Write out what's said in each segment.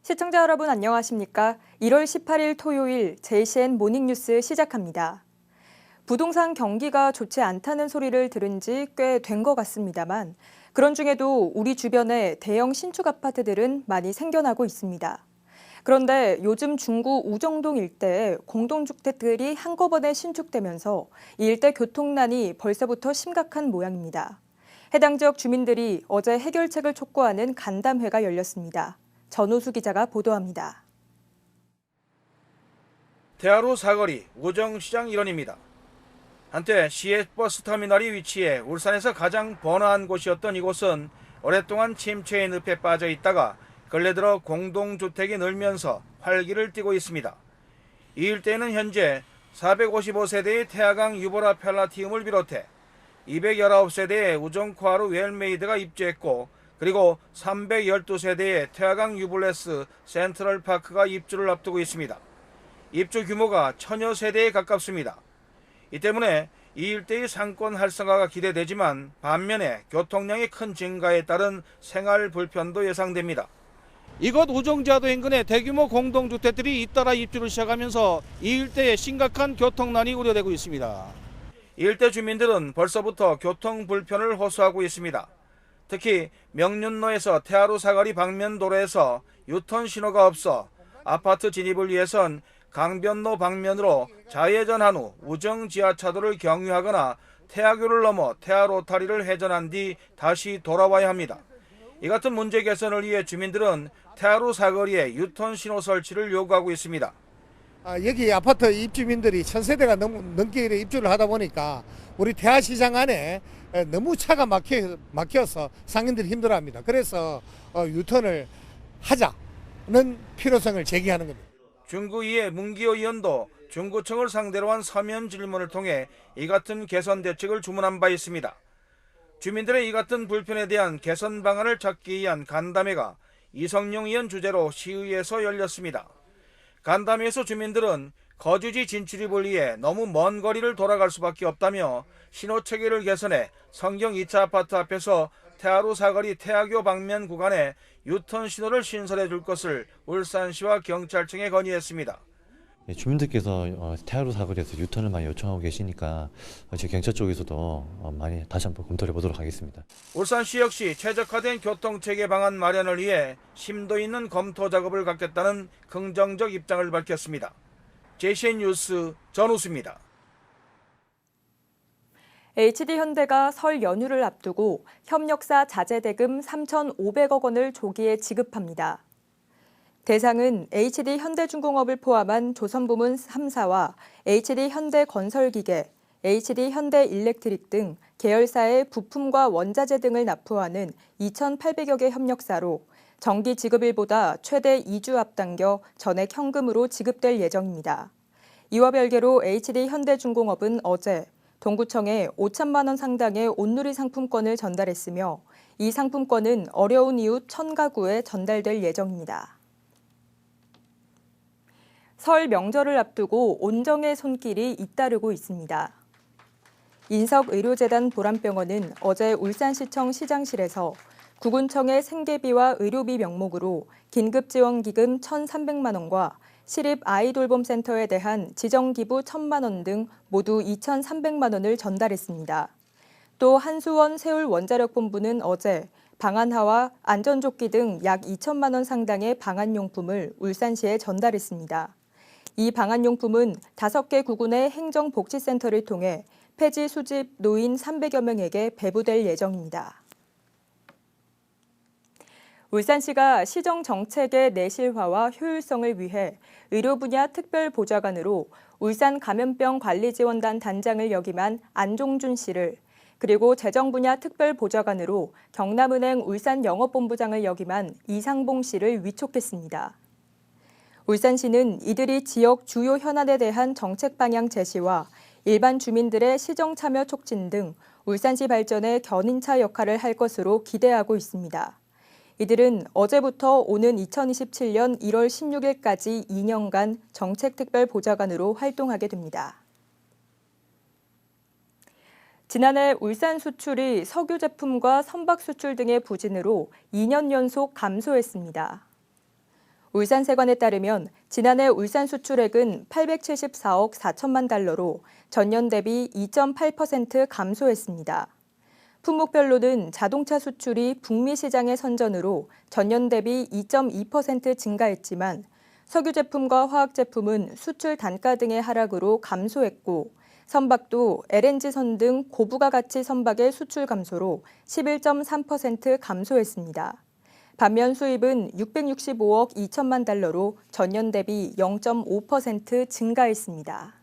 시청자 여러분 안녕하십니까? 1월 18일 토요일 JCN 모닝뉴스 시작합니다. 부동산 경기가 좋지 않다는 소리를 들은 지 꽤 된 것 같습니다만 그런 중에도 우리 주변에 대형 신축 아파트들은 많이 생겨나고 있습니다. 그런데 요즘 중구 우정동 일대에 공동주택들이 한꺼번에 신축되면서 이 일대 교통난이 벌써부터 심각한 모양입니다. 해당 지역 주민들이 어제 해결책을 촉구하는 간담회가 열렸습니다. 전우수 기자가 보도합니다. 대하로 사거리 우정시장 일원입니다. 한때 시외버스터미널이 위치해 울산에서 가장 번화한 곳이었던 이곳은 오랫동안 침체의 늪에 빠져 있다가 근래 들어 공동주택이 늘면서 활기를 띠고 있습니다. 이 일대에는 현재 455세대의 태화강 유보라 팔라티움을 비롯해 219세대의 우정코아루 웰메이드가 입주했고 그리고 312세대의 태화강 유블레스 센트럴파크가 입주를 앞두고 있습니다. 입주 규모가 1000여 세대에 가깝습니다. 이 때문에 이 일대의 상권 활성화가 기대되지만 반면에 교통량의 큰 증가에 따른 생활 불편도 예상됩니다. 이곳 우정지하도 인근에 대규모 공동주택들이 잇따라 입주를 시작하면서 이 일대에 심각한 교통난이 우려되고 있습니다. 이 일대 주민들은 벌써부터 교통 불편을 호소하고 있습니다. 특히 명륜로에서 태하로 사거리 방면도로에서 유턴 신호가 없어 아파트 진입을 위해선 강변로 방면으로 좌회전한 후 우정 지하차도를 경유하거나 태하교를 넘어 태하로타리를 회전한 뒤 다시 돌아와야 합니다. 이 같은 문제 개선을 위해 주민들은 태하로 사거리에 유턴 신호 설치를 요구하고 있습니다. 여기 아파트 입주민들이 1000세대가 넘게 입주를 하다 보니까 우리 태화시장 안에 너무 차가 막혀서 상인들이 힘들어합니다. 그래서 유턴을 하자는 필요성을 제기하는 겁니다. 중구이의 문기호 의원도 중구청을 상대로 한 서면 질문을 통해 이 같은 개선 대책을 주문한 바 있습니다. 주민들의 이 같은 불편에 대한 개선 방안을 찾기 위한 간담회가 이성용 의원 주재로 시의회에서 열렸습니다. 간담회에서 주민들은 거주지 진출입을 위해 너무 먼 거리를 돌아갈 수밖에 없다며 신호체계를 개선해 성경 2차 아파트 앞에서 태하로 사거리 태하교 방면 구간에 유턴 신호를 신설해 줄 것을 울산시와 경찰청에 건의했습니다. 주민들께서 태하로 사거리에서 유턴을 많이 요청하고 계시니까 저희 경찰 쪽에서도 많이 다시 한번 검토를 해보도록 하겠습니다. 울산시 역시 최적화된 교통체계 방안 마련을 위해 심도 있는 검토 작업을 갖겠다는 긍정적 입장을 밝혔습니다. JCN 뉴스 전우수입니다. HD현대가 설 연휴를 앞두고 협력사 자재대금 3,500억 원을 조기에 지급합니다. 대상은 HD현대중공업을 포함한 조선부문 3사와 HD현대건설기계, HD현대일렉트릭 등 계열사의 부품과 원자재 등을 납부하는 2,800여 개 협력사로 정기 지급일보다 최대 2주 앞당겨 전액 현금으로 지급될 예정입니다. 이와 별개로 HD현대중공업은 어제 동구청에 5천만 원 상당의 온누리 상품권을 전달했으며 이 상품권은 어려운 이웃 1000가구에 전달될 예정입니다. 설 명절을 앞두고 온정의 손길이 잇따르고 있습니다. 인석의료재단 보람병원은 어제 울산시청 시장실에서 구군청의 생계비와 의료비 명목으로 긴급지원기금 1,300만 원과 시립아이돌봄센터에 대한 지정기부 1,000만 원 등 모두 2,300만 원을 전달했습니다. 또 한수원 세울원자력본부는 어제 방한화와 안전조끼 등 약 2천만 원 상당의 방한용품을 울산시에 전달했습니다. 이 방한용품은 5개 구군의 행정복지센터를 통해 폐지 수집 노인 300여 명에게 배부될 예정입니다. 울산시가 시정 정책의 내실화와 효율성을 위해 의료 분야 특별보좌관으로 울산 감염병 관리지원단 단장을 역임한 안종준 씨를 그리고 재정 분야 특별보좌관으로 경남은행 울산영업본부장을 역임한 이상봉 씨를 위촉했습니다. 울산시는 이들이 지역 주요 현안에 대한 정책 방향 제시와 일반 주민들의 시정 참여 촉진 등 울산시 발전에 견인차 역할을 할 것으로 기대하고 있습니다. 이들은 어제부터 오는 2027년 1월 16일까지 2년간 정책특별보좌관으로 활동하게 됩니다. 지난해 울산 수출이 석유 제품과 선박 수출 등의 부진으로 2년 연속 감소했습니다. 울산세관에 따르면 지난해 울산 수출액은 874억 4천만 달러로 전년 대비 2.8% 감소했습니다. 품목별로는 자동차 수출이 북미 시장의 선전으로 전년 대비 2.2% 증가했지만 석유 제품과 화학 제품은 수출 단가 등의 하락으로 감소했고 선박도 LNG선 등 고부가 가치 선박의 수출 감소로 11.3% 감소했습니다. 반면 수입은 665억 2천만 달러로 전년 대비 0.5% 증가했습니다.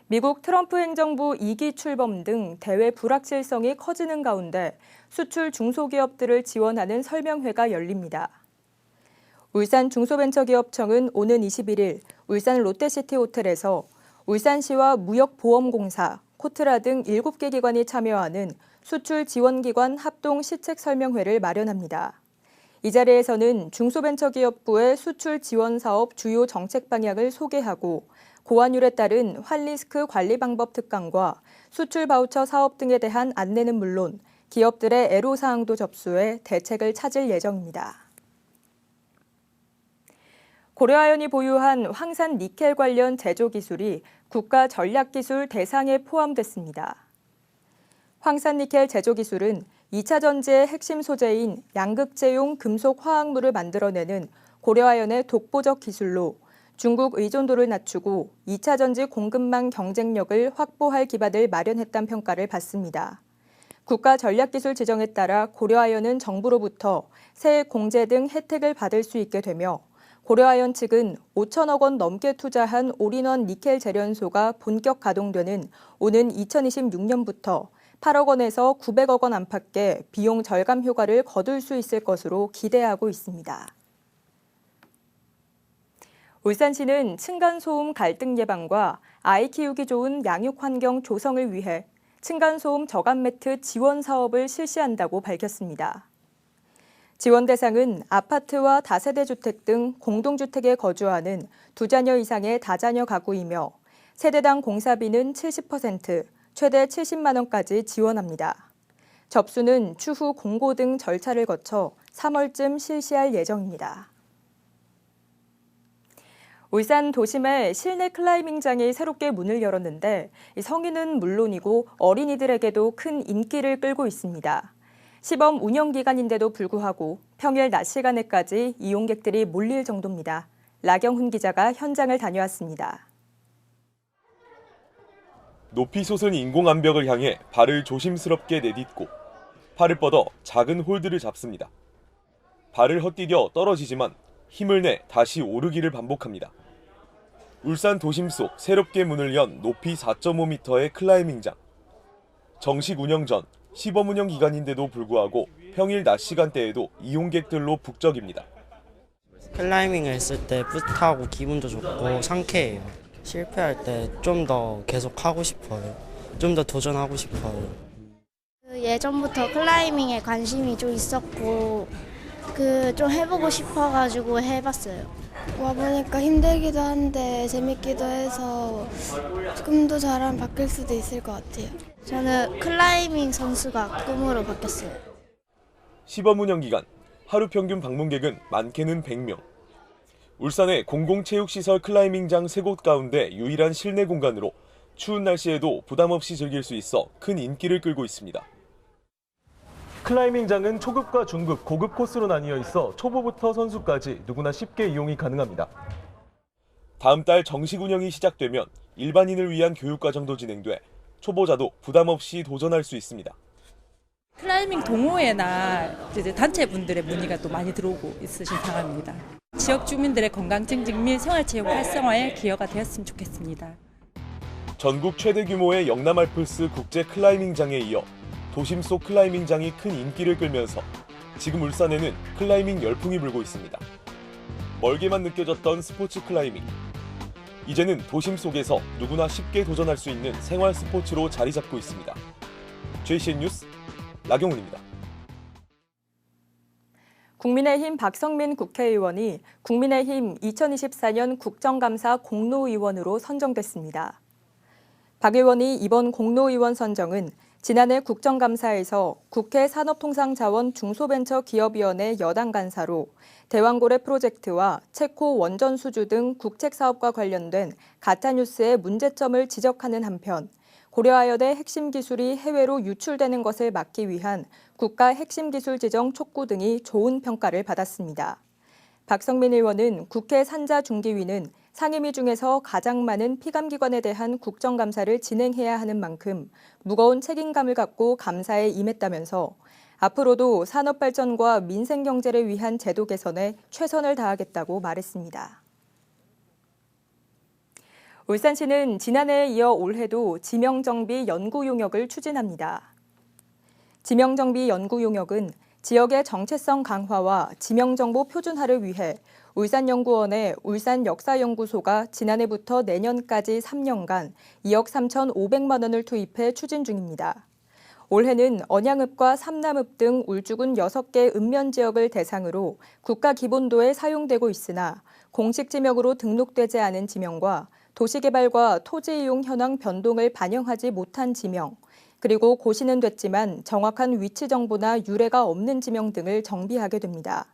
미국 트럼프 행정부 2기 출범 등 대외 불확실성이 커지는 가운데 수출 중소기업들을 지원하는 설명회가 열립니다. 울산 중소벤처기업청은 오는 21일 울산 롯데시티 호텔에서 울산시와 무역보험공사, 코트라 등 7개 기관이 참여하는 수출 지원기관 합동 시책 설명회를 마련합니다. 이 자리에서는 중소벤처기업부의 수출 지원 사업 주요 정책 방향을 소개하고 고환율에 따른 환리스크 관리 방법 특강과 수출 바우처 사업 등에 대한 안내는 물론 기업들의 애로사항도 접수해 대책을 찾을 예정입니다. 고려아연이 보유한 황산 니켈 관련 제조 기술이 국가 전략기술 대상에 포함됐습니다. 황산 니켈 제조 기술은 2차 전지의 핵심 소재인 양극재용 금속 화학물을 만들어내는 고려아연의 독보적 기술로 중국 의존도를 낮추고 2차 전지 공급망 경쟁력을 확보할 기반을 마련했다는 평가를 받습니다. 국가 전략기술 지정에 따라 고려아연은 정부로부터 세액 공제 등 혜택을 받을 수 있게 되며 고려아연 측은 5천억 원 넘게 투자한 올인원 니켈 재련소가 본격 가동되는 오는 2026년부터 8억 원에서 900억 원 안팎의 비용 절감 효과를 거둘 수 있을 것으로 기대하고 있습니다. 울산시는 층간소음 갈등 예방과 아이 키우기 좋은 양육 환경 조성을 위해 층간소음 저감 매트 지원 사업을 실시한다고 밝혔습니다. 지원 대상은 아파트와 다세대 주택 등 공동주택에 거주하는 2자녀 이상의 다자녀 가구이며 세대당 공사비는 70%, 최대 70만 원까지 지원합니다. 접수는 추후 공고 등 절차를 거쳐 3월쯤 실시할 예정입니다. 울산 도심에 실내 클라이밍장이 새롭게 문을 열었는데 성인은 물론이고 어린이들에게도 큰 인기를 끌고 있습니다. 시범 운영 기간인데도 불구하고 평일 낮 시간에까지 이용객들이 몰릴 정도입니다. 라경훈 기자가 현장을 다녀왔습니다. 높이 솟은 인공암벽을 향해 발을 조심스럽게 내딛고 팔을 뻗어 작은 홀드를 잡습니다. 발을 헛디뎌 떨어지지만 힘을 내 다시 오르기를 반복합니다. 울산 도심 속 새롭게 문을 연 높이 4.5m의 클라이밍장. 정식 운영 전 시범 운영 기간인데도 불구하고 평일 낮 시간대에도 이용객들로 북적입니다. 클라이밍을 했을 때 뿌듯하고 기분도 좋고 상쾌해요. 실패할 때 좀 더 계속 하고 싶어요. 좀 더 도전하고 싶어요. 예전부터 클라이밍에 관심이 좀 있었고 좀 해보고 싶어가지고 해봤어요. 와보니까 힘들기도 한데 재밌기도 해서 꿈도 잘하면 바뀔 수도 있을 것 같아요. 저는 클라이밍 선수가 꿈으로 바뀌었어요. 시범 운영 기간 하루 평균 방문객은 많게는 100명. 울산의 공공체육시설 클라이밍장 3곳 가운데 유일한 실내 공간으로 추운 날씨에도 부담 없이 즐길 수 있어 큰 인기를 끌고 있습니다. 클라이밍장은 초급과 중급, 고급 코스로 나뉘어 있어 초보부터 선수까지 누구나 쉽게 이용이 가능합니다. 다음 달 정식 운영이 시작되면 일반인을 위한 교육과정도 진행돼 초보자도 부담 없이 도전할 수 있습니다. 클라이밍 동호회나 이제 단체분들의 문의가 또 많이 들어오고 있으신 상황입니다. 지역 주민들의 건강 증진 및 생활체육 활성화에 기여가 되었으면 좋겠습니다. 전국 최대 규모의 영남 알프스 국제 클라이밍장에 이어 도심 속 클라이밍장이 큰 인기를 끌면서 지금 울산에는 클라이밍 열풍이 불고 있습니다. 멀게만 느껴졌던 스포츠 클라이밍. 이제는 도심 속에서 누구나 쉽게 도전할 수 있는 생활 스포츠로 자리 잡고 있습니다. JCN 뉴스 라경훈입니다. 국민의힘 박성민 국회의원이 국민의힘 2024년 국정감사 공로의원으로 선정됐습니다. 박 의원이 이번 공로의원 선정은 지난해 국정감사에서 국회 산업통상자원 중소벤처기업위원회 여당 간사로 대왕고래 프로젝트와 체코 원전수주 등 국책사업과 관련된 가짜뉴스의 문제점을 지적하는 한편 고려아연의 핵심 기술이 해외로 유출되는 것을 막기 위한 국가 핵심 기술 지정 촉구 등이 좋은 평가를 받았습니다. 박성민 의원은 국회 산자중기위는 상임위 중에서 가장 많은 피감기관에 대한 국정감사를 진행해야 하는 만큼 무거운 책임감을 갖고 감사에 임했다면서 앞으로도 산업발전과 민생경제를 위한 제도 개선에 최선을 다하겠다고 말했습니다. 울산시는 지난해에 이어 올해도 지명정비 연구용역을 추진합니다. 지명정비 연구용역은 지역의 정체성 강화와 지명정보 표준화를 위해 울산연구원의 울산역사연구소가 지난해부터 내년까지 3년간 2억 3,500만 원을 투입해 추진 중입니다. 올해는 언양읍과 삼남읍 등 울주군 6개 읍면지역을 대상으로 국가기본도에 사용되고 있으나 공식 지명으로 등록되지 않은 지명과 도시개발과 토지이용 현황 변동을 반영하지 못한 지명, 그리고 고시는 됐지만 정확한 위치 정보나 유래가 없는 지명 등을 정비하게 됩니다.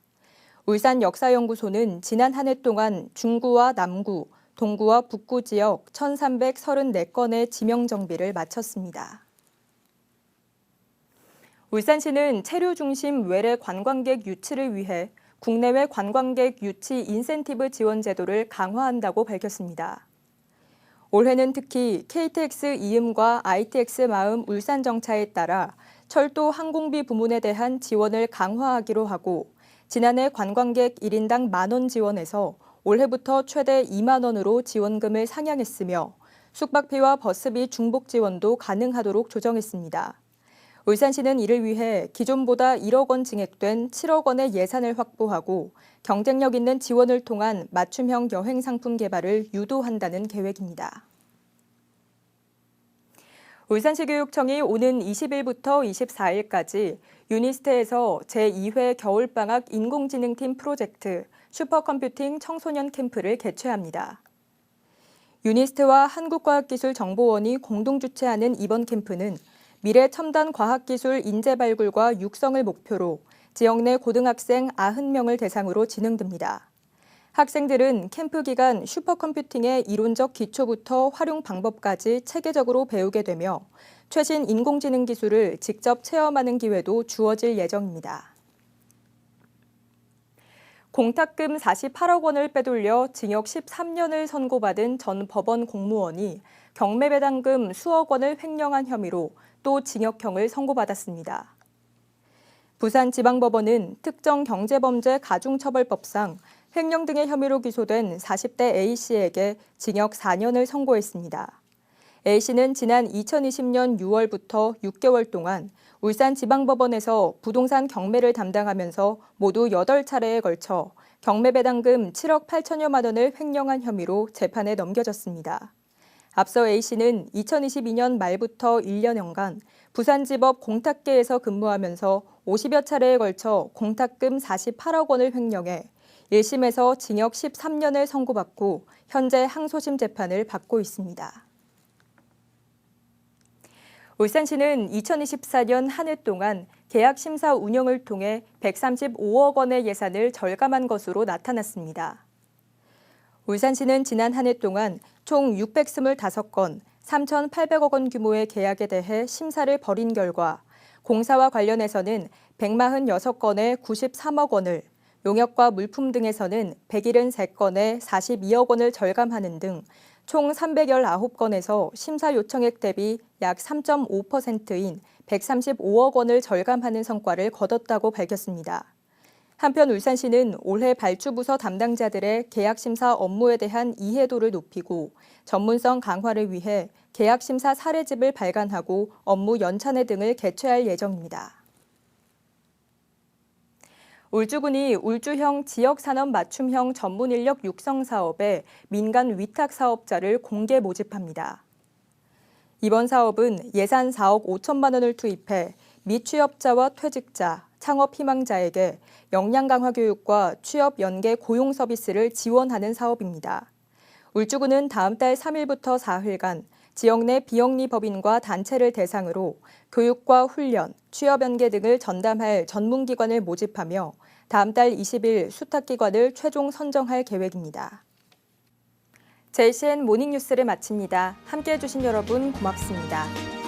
울산역사연구소는 지난 한 해 동안 중구와 남구, 동구와 북구 지역 1,334건의 지명 정비를 마쳤습니다. 울산시는 체류 중심 외래 관광객 유치를 위해 국내외 관광객 유치 인센티브 지원 제도를 강화한다고 밝혔습니다. 올해는 특히 KTX 이음과 ITX 마음 울산 정차에 따라 철도 항공비 부문에 대한 지원을 강화하기로 하고 지난해 관광객 1인당 만원 지원에서 올해부터 최대 2만 원으로 지원금을 상향했으며 숙박비와 버스비 중복 지원도 가능하도록 조정했습니다. 울산시는 이를 위해 기존보다 1억 원 증액된 7억 원의 예산을 확보하고 경쟁력 있는 지원을 통한 맞춤형 여행 상품 개발을 유도한다는 계획입니다. 울산시교육청이 오는 20일부터 24일까지 유니스트에서 제2회 겨울방학 인공지능팀 프로젝트 슈퍼컴퓨팅 청소년 캠프를 개최합니다. 유니스트와 한국과학기술정보원이 공동 주최하는 이번 캠프는 미래 첨단 과학기술 인재 발굴과 육성을 목표로 지역 내 고등학생 90명을 대상으로 진행됩니다. 학생들은 캠프 기간 슈퍼컴퓨팅의 이론적 기초부터 활용 방법까지 체계적으로 배우게 되며 최신 인공지능 기술을 직접 체험하는 기회도 주어질 예정입니다. 공탁금 48억 원을 빼돌려 징역 13년을 선고받은 전 법원 공무원이 경매배당금 수억 원을 횡령한 혐의로 또 징역형을 선고받았습니다. 부산지방법원은 특정 경제범죄 가중처벌법상 횡령 등의 혐의로 기소된 40대 A씨에게 징역 4년을 선고했습니다. A씨는 지난 2020년 6월부터 6개월 동안 울산지방법원에서 부동산 경매를 담당하면서 모두 8차례에 걸쳐 경매배당금 7억 8천여만 원을 횡령한 혐의로 재판에 넘겨졌습니다. 앞서 A씨는 2022년 말부터 1년여간 부산지법 공탁계에서 근무하면서 50여 차례에 걸쳐 공탁금 48억 원을 횡령해 1심에서 징역 13년을 선고받고 현재 항소심 재판을 받고 있습니다. 울산시는 2024년 한 해 동안 계약심사 운영을 통해 135억 원의 예산을 절감한 것으로 나타났습니다. 울산시는 지난 한 해 동안 총 625건 3,800억 원 규모의 계약에 대해 심사를 벌인 결과 공사와 관련해서는 146건에 93억 원을, 용역과 물품 등에서는 173건에 42억 원을 절감하는 등 총 319건에서 심사 요청액 대비 약 3.5%인 135억 원을 절감하는 성과를 거뒀다고 밝혔습니다. 한편 울산시는 올해 발주부서 담당자들의 계약심사 업무에 대한 이해도를 높이고 전문성 강화를 위해 계약심사 사례집을 발간하고 업무 연찬회 등을 개최할 예정입니다. 울주군이 울주형 지역산업 맞춤형 전문인력 육성 사업에 민간 위탁 사업자를 공개 모집합니다. 이번 사업은 예산 4억 5천만 원을 투입해 미취업자와 퇴직자, 창업 희망자에게 역량 강화 교육과 취업 연계 고용 서비스를 지원하는 사업입니다. 울주군은 다음 달 3일부터 4일간 지역 내 비영리 법인과 단체를 대상으로 교육과 훈련, 취업 연계 등을 전담할 전문기관을 모집하며 다음 달 20일 수탁기관을 최종 선정할 계획입니다. JCN 모닝뉴스를 마칩니다. 함께해 주신 여러분 고맙습니다.